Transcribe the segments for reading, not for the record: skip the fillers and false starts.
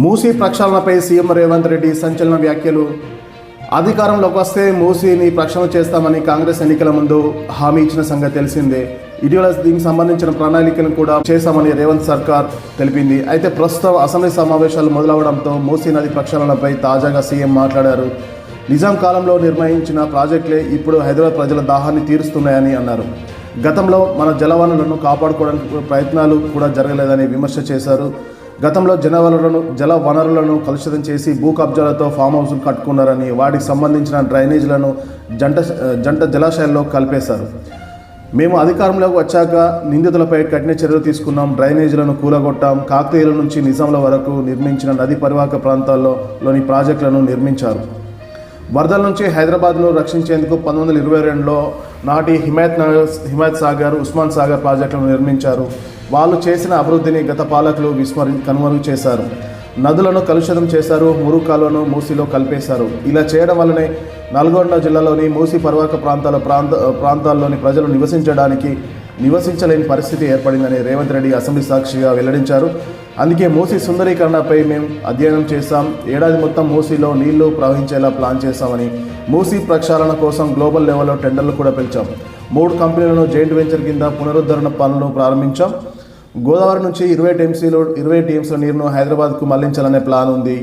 Musi ప్రక్షాళనపై CM Revanth Reddy సంచలన వ్యాఖ్యలు. అధికారంలోకి వస్తే మూసీని ప్రక్షాళన చేస్తామని కాంగ్రెస్ ఎన్నికల ముందు హామీ ఇచ్చిన సంగతి తెలిసిందే. ఇటీవల దీనికి సంబంధించిన ప్రణాళికలను కూడా చేశామని రేవంత్ సర్కార్ తెలిపింది. అయితే ప్రస్తుతం అసెంబ్లీ సమావేశాలు మొదలవడంతో మూసీ నది ప్రక్షాళనపై తాజాగా సీఎం మాట్లాడారు. నిజాం కాలంలో నిర్మించిన ప్రాజెక్టులే ఇప్పుడు హైదరాబాద్ ప్రజల దాహాన్ని తీరుస్తున్నాయని అన్నారు. గతంలో మన జలవనరులను కాపాడుకోవడానికి ప్రయత్నాలు కూడా జరగలేదని విమర్శ చేశారు. గతంలో జల వనరులను కలుషితం చేసి భూ కబ్జాలతో ఫామ్ హౌస్లు కట్టుకున్నారని, వాటికి సంబంధించిన డ్రైనేజీలను జంట జలాశయాల్లో కలిపేశారు. మేము అధికారంలోకి వచ్చాక నిందితులపై కఠిన చర్యలు తీసుకున్నాం, డ్రైనేజీలను కూలగొట్టాం, కాకతీయుల నుంచి నిజాంల వరకు నిర్మించిన నదీ పరివాహక ప్రాంతాల్లోని ప్రాజెక్టులను నిర్మించారు. వరదల నుంచి హైదరాబాద్ను రక్షించేందుకు 1922లో నాటి హిమాయత్ సాగర్, ఉస్మాన్ సాగర్ ప్రాజెక్టులను నిర్మించారు. వాళ్ళు చేసిన అభివృద్ధిని గత పాలకులు కనుమరుగు చేశారు. నదులను కలుషితం చేశారు, మురుగు కాలువను మూసీలో కలిపేశారు. ఇలా చేయడం వల్లనే నల్గొండ జిల్లాలోని మూసీ పరివాహక ప్రాంతాల్లోని ప్రజలు నివసించలేని పరిస్థితి ఏర్పడిందని రేవంత్ రెడ్డి అసెంబ్లీ సాక్షిగా వెల్లడించారు. అందుకే మూసీ సుందరీకరణపై మేము అధ్యయనం చేశాం. ఏడాది మొత్తం మూసీలో నీళ్లు ప్రవహించేలా ప్లాన్ చేశామని, మూసీ ప్రక్షాళన కోసం గ్లోబల్ లెవెల్లో టెండర్లు కూడా పిలిచాం. 3 కంపెనీలను జాయింట్ వెంచర్ కింద పునరుద్ధరణ పనులను ప్రారంభించాం. గోదావరి నుంచి 20 టీఎంసీల నీరును హైదరాబాద్కు మళ్లించాలనే ప్లాన్ ఉంది.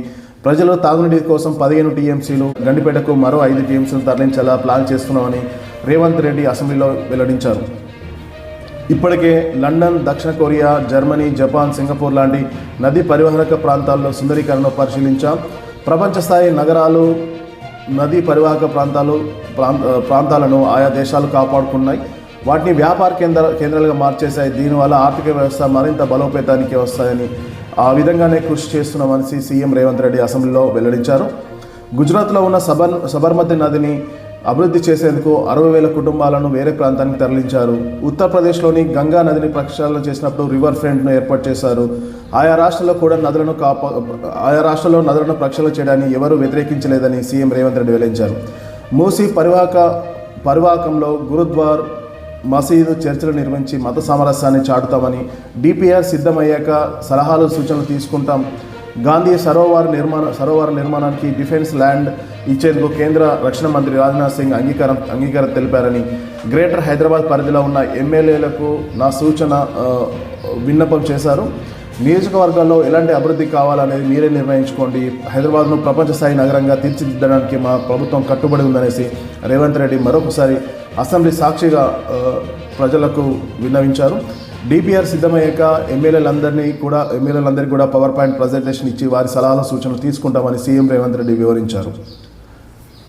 ప్రజలు తాగునీటి కోసం 15 టీఎంసీలు, గండిపేటకు మరో 5 టీఎంసీలు తరలించేలా ప్లాన్ చేస్తున్నామని రేవంత్ రెడ్డి అసెంబ్లీలో వెల్లడించారు. ఇప్పటికే లండన్, దక్షిణ కొరియా, జర్మనీ, జపాన్, సింగపూర్ లాంటి నదీ పరివాహక ప్రాంతాల్లో సుందరీకరణను పరిశీలించాం. ప్రపంచ స్థాయి నగరాలు నదీ పరివాహక ప్రాంతాలను ఆయా దేశాలు కాపాడుకున్నాయి. వాటిని వ్యాపార కేంద్రాలుగా మార్చేశాయి. దీనివల్ల ఆర్థిక వ్యవస్థ మరింత బలోపేతానికి వస్తాయని, ఆ విధంగానే కృషి చేస్తున్నామని సీఎం రేవంత్ రెడ్డి అసెంబ్లీలో వెల్లడించారు. గుజరాత్లో ఉన్న సబర్మతి నదిని అభివృద్ధి చేసేందుకు 60,000 కుటుంబాలను వేరే ప్రాంతానికి తరలించారు. ఉత్తరప్రదేశ్లోని గంగా నదిని ప్రక్షాళన చేసినప్పుడు రివర్ ఫ్రంట్ను ఏర్పాటు చేశారు. ఆయా రాష్ట్రాల్లో నదులను ప్రక్షాళన చేయడాన్ని ఎవరూ వ్యతిరేకించలేదని సీఎం రేవంత్ రెడ్డి వెల్లడించారు. మూసీ పరివాహకంలో గురుద్వార్, మసీదు, చర్చలు నిర్మించి మత సామరస్యాన్ని చాటుతామని, డిపిఆర్ సిద్ధమయ్యాక సలహాలు, సూచనలు తీసుకుంటాం. గాంధీ సరోవర్ నిర్మాణానికి డిఫెన్స్ ల్యాండ్ ఇచ్చేందుకు కేంద్ర రక్షణ మంత్రి రాజ్నాథ్ సింగ్ అంగీకారం తెలిపారని, గ్రేటర్ హైదరాబాద్ పరిధిలో ఉన్న ఎమ్మెల్యేలకు నా సూచన విన్నపం చేశారు. నియోజకవర్గాల్లో ఎలాంటి అభివృద్ధి కావాలనేది మీరే నిర్ణయించుకోండి. హైదరాబాద్ను ప్రపంచ స్థాయి నగరంగా తీర్చిదిద్దడానికి మా ప్రభుత్వం కట్టుబడి ఉందనేసి రేవంత్ రెడ్డి మరొకసారి అసెంబ్లీ సాక్షిగా ప్రజలకు విన్నవించారు. డిపిఆర్ సిద్ధమయ్యాక ఎమ్మెల్యేలందరికీ కూడా పవర్ పాయింట్ ప్రజెంటేషన్ ఇచ్చి వారి సలహాలు, సూచనలు తీసుకుంటామని సీఎం రేవంత్ రెడ్డి వివరించారు.